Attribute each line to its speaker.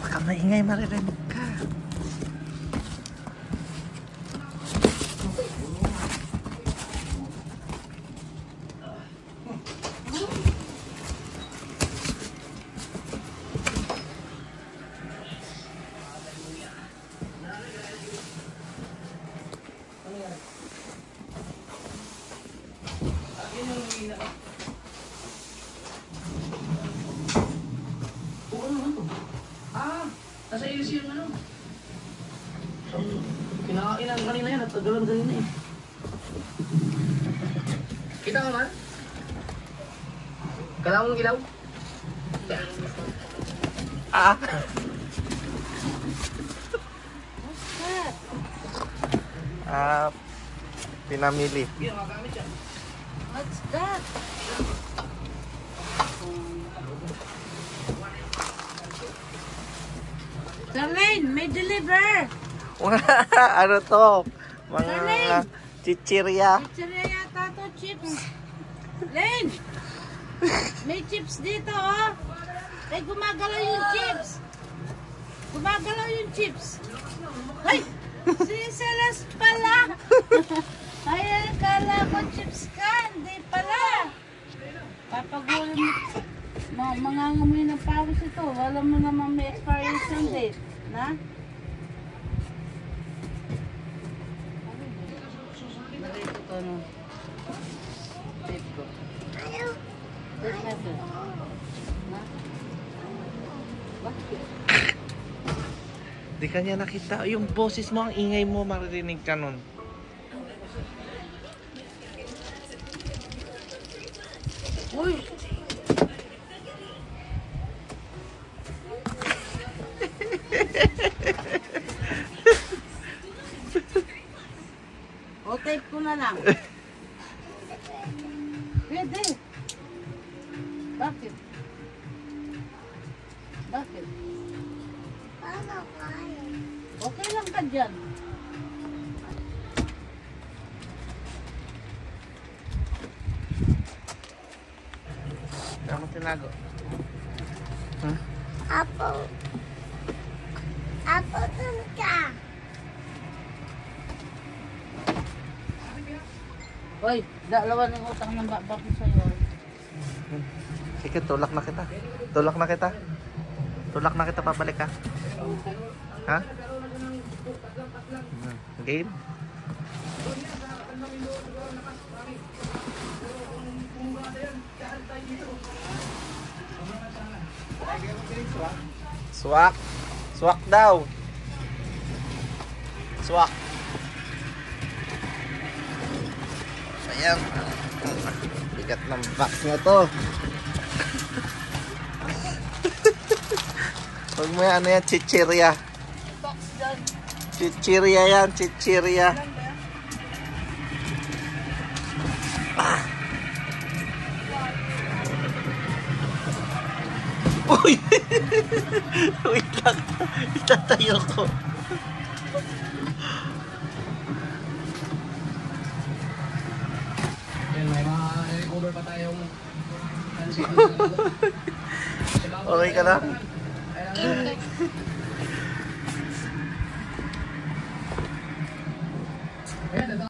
Speaker 1: Baka maingay, maririnig ka.
Speaker 2: Nasa ilis yung ano. Kinakain ang kanina yan at tagalan kanina eh. Kita ka man? Kailangan mong ilaw?
Speaker 1: Ah! Pinamili.
Speaker 3: What's that? Darlene, may deliver!
Speaker 1: Ano to? Mga chichirya.
Speaker 3: Chichirya yata to, chips. Lane! May chips dito, oh! Ay, gumagalaw yung chips! Gumagalaw yung chips! Ay! Si Celeste pala! Ay, akala ko chips ka! Hindi pala! Papagulan mo. Mangangamoy ng pawis ito. Wala mo naman may expiration date. Na? Lagay ko ito, no? Tape ko. Tape na ito. Na? Bakit?
Speaker 1: Di kanya nakita. Yung boses mo, ang ingay mo, maririnig ka nun.
Speaker 3: Uy! O, tape ko na lang. Pwede. Bakit? Bakit? Okay lang ka dyan.
Speaker 1: Ano tinago? Huh?
Speaker 4: Apple. Apple ka.
Speaker 3: Hoy, dalawa ng utang ng baba ko sa'yo.
Speaker 1: Sige, tulak na kita. Tulak na kita. Tulak na kita, pabalik ka. Ha? Game? Swak. Swak daw. Swak. Ayan. Bigat ng box na to. Huwag mo yan, ano yan, chichirya. Chichirya yan, chichirya. Uy! Wait lang. Itatayo ko.
Speaker 2: Yan, may mga recover pa tayong
Speaker 1: Okay ka na?
Speaker 2: Ayun,